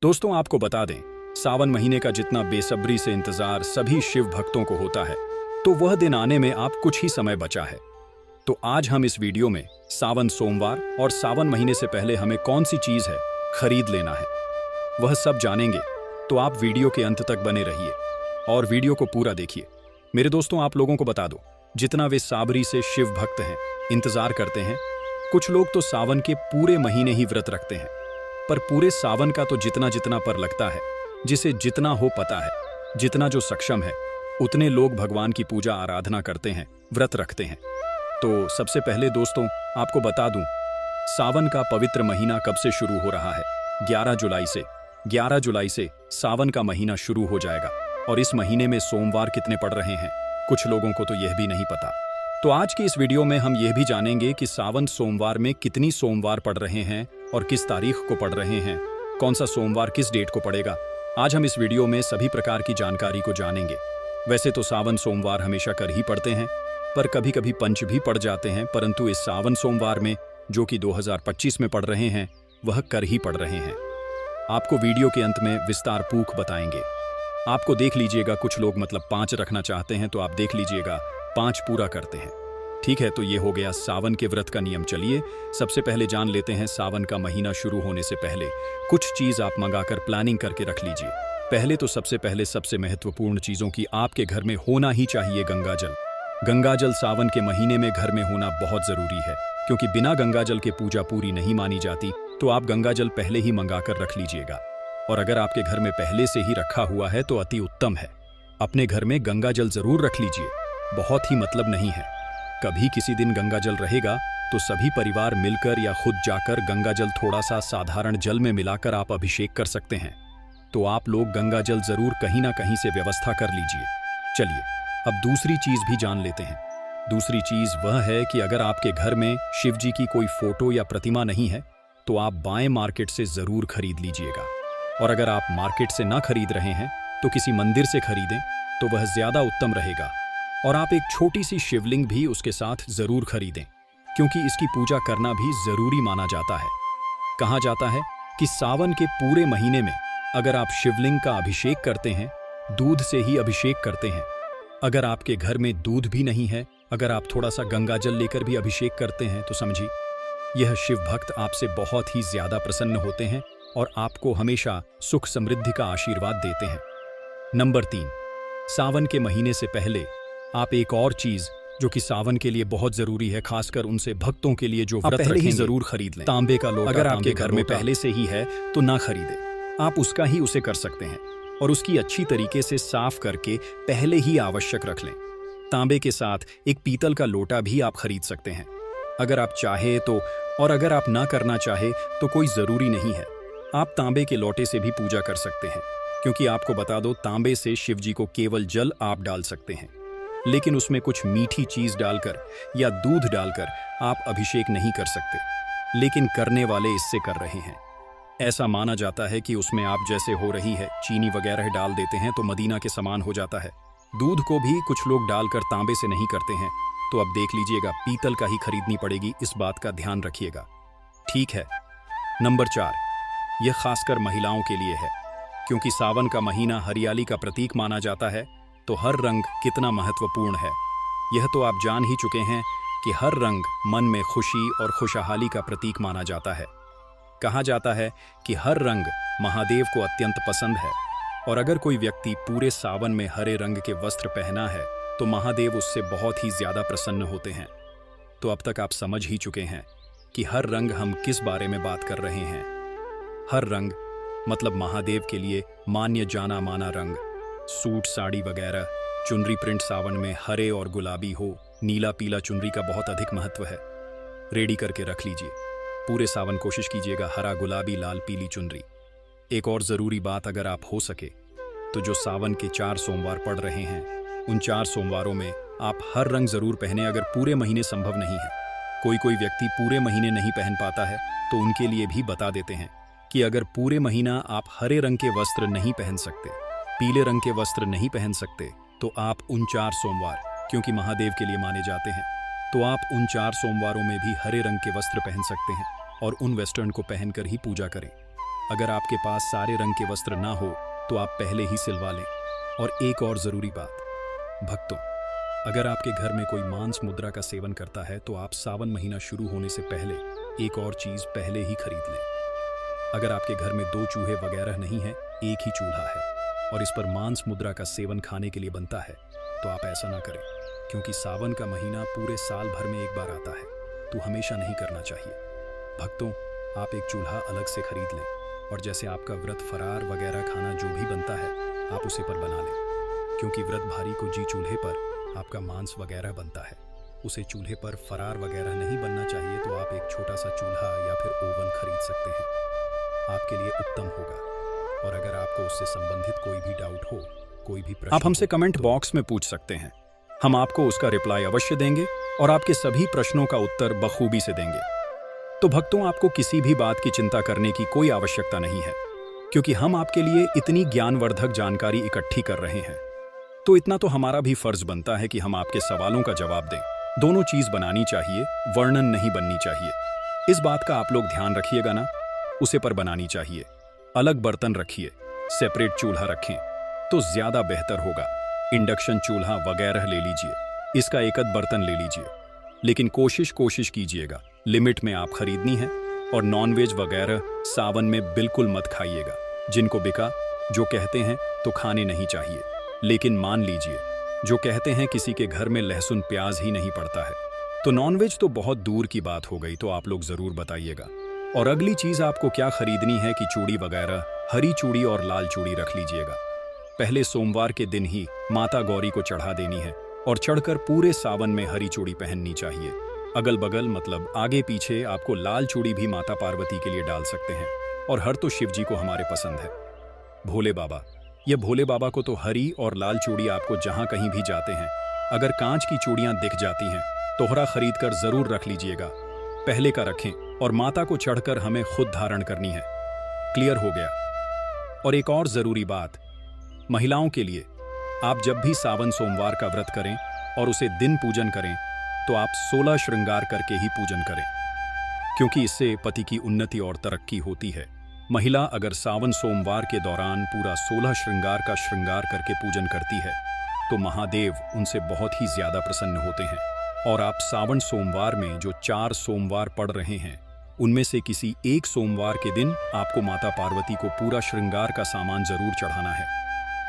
दोस्तों, आपको बता दें, सावन महीने का जितना बेसब्री से इंतजार सभी शिव भक्तों को होता है, तो वह दिन आने में आप कुछ ही समय बचा है। तो आज हम इस वीडियो में सावन सोमवार और सावन महीने से पहले हमें कौन सी चीज है खरीद लेना है, वह सब जानेंगे। तो आप वीडियो के अंत तक बने रहिए और वीडियो को पूरा देखिए। मेरे दोस्तों, आप लोगों को बता दो, जितना वे साबरी से शिव भक्त हैं, इंतजार करते हैं। कुछ लोग तो सावन के पूरे महीने ही व्रत रखते हैं, पर पूरे सावन का तो जितना जितना पर लगता है, जिसे जितना हो पता है, जितना जो सक्षम है, उतने लोग भगवान की पूजा आराधना करते हैं, व्रत रखते हैं। तो सबसे पहले दोस्तों, आपको बता दूं, सावन का पवित्र महीना कब से शुरू हो रहा है? 11 जुलाई से। 11 जुलाई से सावन का महीना शुरू हो जाएगा। और इस महीने में सोमवार कितने पड़ रहे हैं, कुछ लोगों को तो यह भी नहीं पता। तो आज की इस वीडियो में हम यह भी जानेंगे कि सावन सोमवार में कितनी सोमवार पड़ रहे हैं और किस तारीख को पड़ रहे हैं, कौन सा सोमवार किस डेट को पड़ेगा। आज हम इस वीडियो में सभी प्रकार की जानकारी को जानेंगे। वैसे तो सावन सोमवार हमेशा कर ही पड़ते हैं, पर कभी कभी पंच भी पड़ जाते हैं, परंतु इस सावन सोमवार में, जो कि 2025 में पड़ रहे हैं, वह कर ही पड़ रहे हैं। आपको वीडियो के अंत में विस्तार पूर्वक बताएंगे। आपको देख लीजिएगा, कुछ लोग मतलब 5 रखना चाहते हैं, तो आप देख लीजिएगा 5 पूरा करते हैं। ठीक है, तो ये हो गया सावन के व्रत का नियम। चलिए सबसे पहले जान लेते हैं सावन का महीना शुरू होने से पहले कुछ चीज आप मंगाकर प्लानिंग करके रख लीजिए। पहले तो सबसे पहले सबसे महत्वपूर्ण चीजों की आपके घर में होना ही चाहिए गंगाजल। गंगाजल सावन के महीने में घर में होना बहुत जरूरी है, क्योंकि बिना गंगाजल के पूजा पूरी नहीं मानी जाती। तो आप गंगाजल पहले ही मंगाकर रख लीजिएगा, और अगर आपके घर में पहले से ही रखा हुआ है तो अति उत्तम है। अपने घर में गंगाजल जरूर रख लीजिए, बहुत ही मतलब नहीं है। कभी किसी दिन गंगाजल रहेगा तो सभी परिवार मिलकर या खुद जाकर गंगाजल थोड़ा सा साधारण जल में मिलाकर आप अभिषेक कर सकते हैं। तो आप लोग गंगाजल जरूर कहीं ना कहीं से व्यवस्था कर लीजिए। चलिए अब दूसरी चीज भी जान लेते हैं। दूसरी चीज वह है कि अगर आपके घर में शिव जी की कोई फोटो या प्रतिमा नहीं है, तो आप बाएं मार्केट से जरूर खरीद लीजिएगा। और अगर आप मार्केट से ना खरीद रहे हैं तो किसी मंदिर से खरीदें, तो वह ज्यादा उत्तम रहेगा। और आप एक छोटी सी शिवलिंग भी उसके साथ जरूर खरीदें, क्योंकि इसकी पूजा करना भी जरूरी माना जाता है। कहा जाता है कि सावन के पूरे महीने में अगर आप शिवलिंग का अभिषेक करते हैं, दूध से ही अभिषेक करते हैं। अगर आपके घर में दूध भी नहीं है, अगर आप थोड़ा सा गंगाजल लेकर भी अभिषेक करते हैं, तो समझिए यह शिव भक्त आपसे बहुत ही ज्यादा प्रसन्न होते हैं और आपको हमेशा सुख समृद्धि का आशीर्वाद देते हैं। नंबर 3, सावन के महीने से पहले आप एक और चीज जो कि सावन के लिए बहुत जरूरी है, खासकर उनसे भक्तों के लिए जो व्रत पहले ही जरूर खरीद लें। तांबे का लोटा। अगर आपके घर में पहले से ही है तो ना खरीदें, आप उसका ही उसे कर सकते हैं और उसकी अच्छी तरीके से साफ करके पहले ही आवश्यक रख लें। तांबे के साथ एक पीतल का लोटा भी आप खरीद सकते हैं, अगर आप चाहे तो। और अगर आप ना करना चाहे तो कोई जरूरी नहीं है, आप तांबे के लोटे से भी पूजा कर सकते हैं, क्योंकि आपको बता दो, तांबे से शिव जी को केवल जल आप डाल सकते हैं, लेकिन उसमें कुछ मीठी चीज डालकर या दूध डालकर आप अभिषेक नहीं कर सकते। लेकिन करने वाले इससे कर रहे हैं। ऐसा माना जाता है कि उसमें आप जैसे हो रही है चीनी वगैरह डाल देते हैं तो मदीना के समान हो जाता है। दूध को भी कुछ लोग डालकर तांबे से नहीं करते हैं, तो अब देख लीजिएगा, पीतल का ही खरीदनी पड़ेगी, इस बात का ध्यान रखिएगा। ठीक है। नंबर 4, यह खासकर महिलाओं के लिए है, क्योंकि सावन का महीना हरियाली का प्रतीक माना जाता है। तो हर रंग कितना महत्वपूर्ण है, यह तो आप जान ही चुके हैं कि हर रंग मन में खुशी और खुशहाली का प्रतीक माना जाता है। कहा जाता है कि हर रंग महादेव को अत्यंत पसंद है, और अगर कोई व्यक्ति पूरे सावन में हरे रंग के वस्त्र पहना है तो महादेव उससे बहुत ही ज्यादा प्रसन्न होते हैं। तो अब तक आप समझ ही चुके हैं कि हर रंग हम किस बारे में बात कर रहे हैं। हर रंग मतलब महादेव के लिए मान्य जाना माना रंग। सूट साड़ी वगैरह, चुनरी प्रिंट सावन में हरे और गुलाबी हो, नीला पीला चुनरी का बहुत अधिक महत्व है। रेडी करके रख लीजिए, पूरे सावन कोशिश कीजिएगा हरा गुलाबी लाल पीली चुनरी। एक और जरूरी बात, अगर आप हो सके तो जो सावन के 4 सोमवार पड़ रहे हैं, उन 4 सोमवारों में आप हर रंग जरूर पहने। अगर पूरे महीने संभव नहीं है, कोई व्यक्ति पूरे महीने नहीं पहन पाता है, तो उनके लिए भी बता देते हैं कि अगर पूरे महीना आप हरे रंग के वस्त्र नहीं पहन सकते, पीले रंग के वस्त्र नहीं पहन सकते, तो आप उन 4 सोमवार, क्योंकि महादेव के लिए माने जाते हैं, तो आप उन 4 सोमवारों में भी हरे रंग के वस्त्र पहन सकते हैं और उन वेस्टर्न को पहनकर ही पूजा करें। अगर आपके पास सारे रंग के वस्त्र ना हो तो आप पहले ही सिलवा लें। और एक और ज़रूरी बात, भक्तों, अगर आपके घर में कोई मांस मुद्रा का सेवन करता है तो आप सावन महीना शुरू होने से पहले एक और चीज़ पहले ही खरीद लें। अगर आपके घर में 2 चूहे वगैरह नहीं है, एक ही चूल्हा है और इस पर मांस मुद्रा का सेवन खाने के लिए बनता है, तो आप ऐसा ना करें, क्योंकि सावन का महीना पूरे साल भर में एक बार आता है, तो हमेशा नहीं करना चाहिए। भक्तों, आप एक चूल्हा अलग से खरीद लें और जैसे आपका व्रत फरार वगैरह खाना जो भी बनता है आप उसे पर बना लें, क्योंकि व्रत भारी को जी चूल्हे पर आपका मांस वगैरह बनता है, उसे चूल्हे पर फरार वगैरह नहीं बनना चाहिए। तो आप एक छोटा सा चूल्हा या फिर ओवन खरीद सकते हैं, आपके लिए उत्तम होगा। और अगर आपको उससे संबंधित कोई भी डाउट हो, कोई भी प्रश्न, आप हमसे कमेंट बॉक्स में पूछ सकते हैं, हम आपको उसका रिप्लाई अवश्य देंगे और आपके सभी प्रश्नों का उत्तर बखूबी से देंगे। तो भक्तों, आपको किसी भी बात की चिंता करने की कोई आवश्यकता नहीं है, क्योंकि हम आपके लिए इतनी ज्ञानवर्धक जानकारी इकट्ठी कर रहे हैं। तो इतना तो हमारा भी फर्ज बनता है कि हम आपके सवालों का जवाब दें। दोनों चीज बनानी चाहिए, वर्णन नहीं बननी चाहिए। इस बात का आप लोग ध्यान रखिएगा ना, उसे पर बनानी चाहिए। अलग बर्तन रखिए, सेपरेट चूल्हा रखें तो ज्यादा बेहतर होगा। इंडक्शन चूल्हा वगैरह ले लीजिए, इसका एक आध बर्तन ले लीजिए, लेकिन कोशिश कीजिएगा लिमिट में आप खरीदनी है। और नॉनवेज वगैरह सावन में बिल्कुल मत खाइएगा। जिनको बिका जो कहते हैं तो खाने नहीं चाहिए, लेकिन मान लीजिए जो कहते हैं किसी के घर में लहसुन प्याज ही नहीं पड़ता है, तो नॉनवेज तो बहुत दूर की बात हो गई। तो आप लोग जरूर बताइएगा। और अगली चीज आपको क्या खरीदनी है कि चूड़ी वगैरह, हरी चूड़ी और लाल चूड़ी रख लीजिएगा। पहले सोमवार के दिन ही माता गौरी को चढ़ा देनी है और चढ़कर पूरे सावन में हरी चूड़ी पहननी चाहिए। अगल बगल मतलब आगे पीछे आपको लाल चूड़ी भी माता पार्वती के लिए डाल सकते हैं। और हर तो शिव जी को हमारे पसंद है। भोले बाबा, ये भोले बाबा को तो हरी और लाल चूड़ी आपको जहां कहीं भी जाते हैं, अगर कांच की चूड़ियां दिख जाती हैं, तोहरा खरीद कर जरूर रख लीजिएगा। पहले का रखें और माता को चढ़कर हमें खुद धारण करनी है। क्लियर हो गया। और एक और जरूरी बात, महिलाओं के लिए, आप जब भी सावन सोमवार का व्रत करें और उसे दिन पूजन करें तो आप 16 श्रृंगार करके ही पूजन करें, क्योंकि इससे पति की उन्नति और तरक्की होती है। महिला अगर सावन सोमवार के दौरान पूरा 16 श्रृंगार का श्रृंगार करके पूजन करती है तो महादेव उनसे बहुत ही ज्यादा प्रसन्न होते हैं। और आप सावन सोमवार में जो 4 सोमवार पड़ रहे हैं, उनमें से किसी एक सोमवार के दिन आपको माता पार्वती को पूरा श्रृंगार का सामान जरूर चढ़ाना है।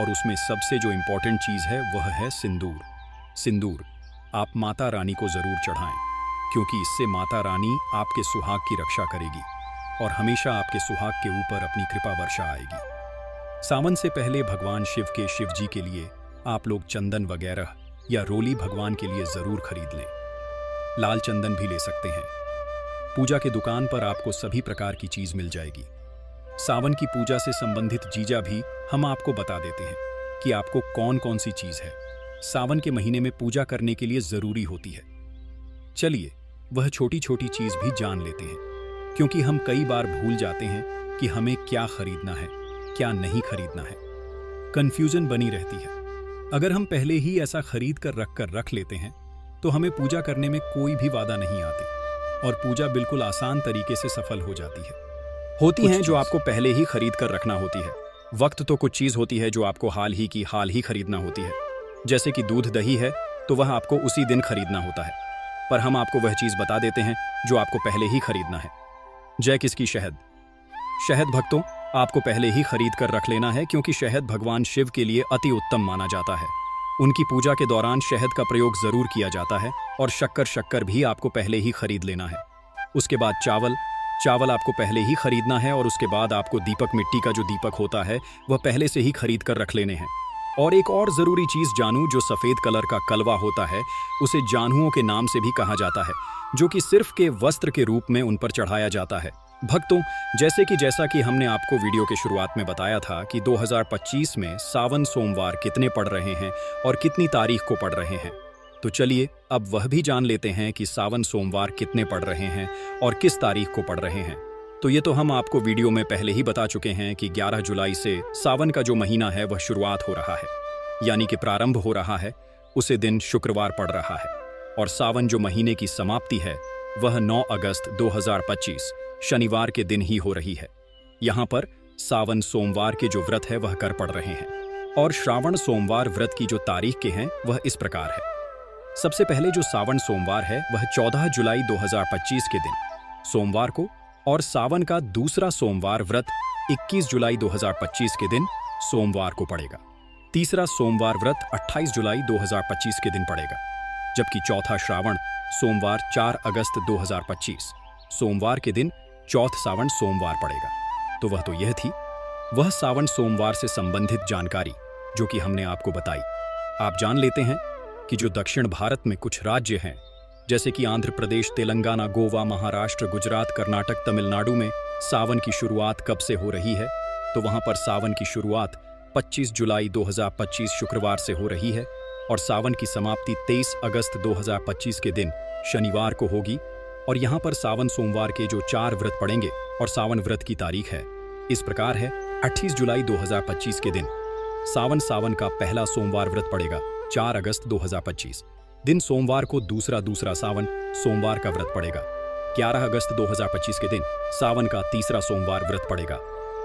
और उसमें सबसे जो इंपॉर्टेंट चीज है वह है सिंदूर। सिंदूर आप माता रानी को जरूर चढ़ाएं, क्योंकि इससे माता रानी आपके सुहाग की रक्षा करेगी और हमेशा आपके सुहाग के ऊपर अपनी कृपा वर्षा आएगी। सावन से पहले भगवान शिव जी के लिए आप लोग चंदन वगैरह या रोली भगवान के लिए जरूर खरीद लें। लाल चंदन भी ले सकते हैं। पूजा के दुकान पर आपको सभी प्रकार की चीज मिल जाएगी। सावन की पूजा से संबंधित चीजा भी हम आपको बता देते हैं कि आपको कौन कौन सी चीज है सावन के महीने में पूजा करने के लिए जरूरी होती है। चलिए वह छोटी छोटी चीज भी जान लेते हैं, क्योंकि हम कई बार भूल जाते हैं कि हमें क्या खरीदना है, क्या नहीं खरीदना है। कंफ्यूजन बनी रहती है। अगर हम पहले ही ऐसा खरीद कर रख लेते हैं तो हमें पूजा करने में कोई भी बाधा नहीं आती और पूजा बिल्कुल आसान तरीके से सफल हो जाती है। होती हैं जो आपको पहले ही खरीद कर रखना होती है। वक्त तो कुछ चीज होती है जो आपको हाल ही खरीदना होती है। जैसे कि दूध दही है तो वह आपको उसी दिन खरीदना होता है, पर हम आपको वह चीज बता देते हैं जो आपको पहले ही खरीदना है। जय किसकी शहद। शहद भक्तों आपको पहले ही खरीद कर रख लेना है, क्योंकि शहद भगवान शिव के लिए अति उत्तम माना जाता है। उनकी पूजा के दौरान शहद का प्रयोग जरूर किया जाता है। और शक्कर भी आपको पहले ही खरीद लेना है। उसके बाद चावल आपको पहले ही खरीदना है। और उसके बाद आपको दीपक, मिट्टी का जो दीपक होता है वह पहले से ही खरीद कर रख लेने हैं। और एक और जरूरी चीज जानू, जो सफेद कलर का कलवा होता है उसे जानुओं के नाम से भी कहा जाता है, जो कि सिर्फ के वस्त्र के रूप में उन पर चढ़ाया जाता है। भक्तों जैसा कि हमने आपको वीडियो के शुरुआत में बताया था कि 2025 में सावन सोमवार कितने पड़ रहे हैं और कितनी तारीख को पड़ रहे हैं, तो चलिए अब वह भी जान लेते हैं कि सावन सोमवार कितने पड़ रहे हैं और किस तारीख को पड़ रहे हैं। तो ये तो हम आपको वीडियो में पहले ही बता चुके हैं कि 11 जुलाई से सावन का जो महीना है वह शुरुआत हो रहा है, यानी कि प्रारंभ हो रहा है। उसे दिन शुक्रवार पड़ रहा है। और सावन जो महीने की समाप्ति है वह 9 अगस्त 2025 शनिवार के दिन ही हो रही है। यहाँ पर सावन सोमवार के जो व्रत है वह कर पड़ रहे हैं और श्रावण सोमवार व्रत की जो तारीख के हैं वह इस प्रकार है। सबसे पहले जो सावन सोमवार है वह 14 जुलाई 2025 के दिन सोमवार को और सावन का दूसरा सोमवार व्रत 21 जुलाई 2025 के दिन सोमवार को पड़ेगा। तीसरा सोमवार व्रत 28 जुलाई 2025 के दिन पड़ेगा, जबकि चौथा श्रावण सोमवार 4 अगस्त 2025 सोमवार के दिन चौथ सावन सोमवार पड़ेगा। तो वह तो यह थी वह सावन सोमवार से संबंधित जानकारी जो कि हमने आपको बताई। आप जान लेते हैं कि जो दक्षिण भारत में कुछ राज्य हैं जैसे कि आंध्र प्रदेश, तेलंगाना, गोवा, महाराष्ट्र, गुजरात, कर्नाटक, तमिलनाडु में सावन की शुरुआत कब से हो रही है, तो वहां पर सावन की शुरुआत 25 जुलाई 2025 शुक्रवार से हो रही है और सावन की समाप्ति 23 अगस्त 2025 के दिन शनिवार को होगी। और यहाँ पर सावन सोमवार के जो 4 व्रत पड़ेंगे और सावन व्रत की तारीख है इस प्रकार है। 28 जुलाई 2025 के दिन सावन का पहला सोमवार व्रत पड़ेगा। 4 अगस्त 2025 दिन सोमवार को दूसरा सावन सोमवार का व्रत पड़ेगा। 11 अगस्त 2025 के दिन सावन का तीसरा सोमवार व्रत पड़ेगा।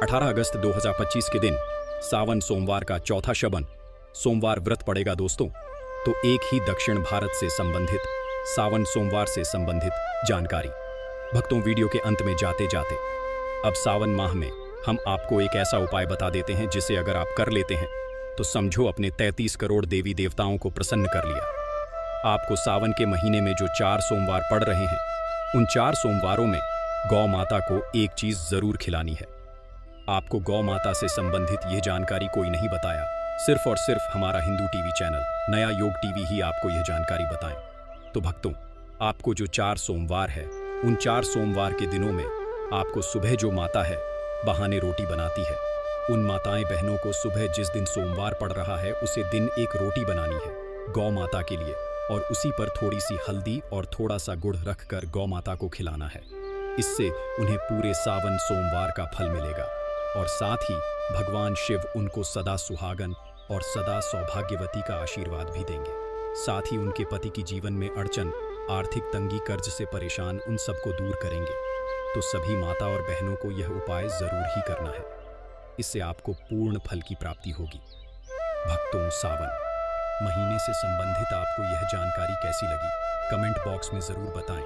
18 अगस्त 2025 के दिन सावन सोमवार का चौथा शबन सोमवार व्रत पड़ेगा। दोस्तों, तो एक ही दक्षिण भारत से संबंधित सावन सोमवार से संबंधित जानकारी। भक्तों, वीडियो के अंत में जाते जाते अब सावन माह में हम आपको एक ऐसा उपाय बता देते हैं जिसे अगर आप कर लेते हैं तो समझो अपने 33 करोड़ देवी देवताओं को प्रसन्न कर लिया। आपको सावन के महीने में जो 4 सोमवार पड़ रहे हैं उन 4 सोमवारों में गौ माता को एक चीज जरूर खिलानी है। आपको गौ माता से संबंधित यह जानकारी कोई नहीं बताया, सिर्फ और सिर्फ हमारा हिंदू टीवी चैनल नया योग टीवी ही आपको यह जानकारी बताएं। तो भक्तों, आपको जो 4 सोमवार है उन 4 सोमवार के दिनों में आपको सुबह जो माता है बहाने रोटी बनाती है, उन माताएं बहनों को सुबह जिस दिन सोमवार पड़ रहा है उसे दिन एक रोटी बनानी है गौ माता के लिए और उसी पर थोड़ी सी हल्दी और थोड़ा सा गुड़ रखकर गौ माता को खिलाना है। इससे उन्हें पूरे सावन सोमवार का फल मिलेगा और साथ ही भगवान शिव उनको सदा सुहागन और सदा सौभाग्यवती का आशीर्वाद भी देंगे। साथ ही उनके पति की जीवन में अड़चन, आर्थिक तंगी, कर्ज से परेशान उन सबको दूर करेंगे। तो सभी माता और बहनों को यह उपाय जरूर ही करना है, इससे आपको पूर्ण फल की प्राप्ति होगी। भक्तों, सावन महीने से संबंधित आपको यह जानकारी कैसी लगी कमेंट बॉक्स में जरूर बताएं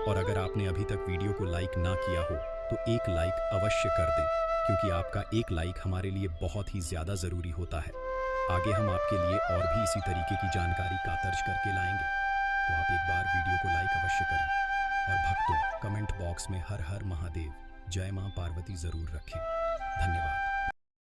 और अगर आपने अभी तक वीडियो को लाइक ना किया हो तो एक लाइक अवश्य कर दें, क्योंकि आपका एक लाइक हमारे लिए बहुत ही ज्यादा जरूरी होता है। आगे हम आपके लिए और भी इसी तरीके की जानकारी कातर्ज करके लाएंगे, तो आप एक बार वीडियो को लाइक अवश्य करें और भक्तों, कमेंट बॉक्स में हर हर महादेव, जय मां पार्वती जरूर रखें। धन्यवाद।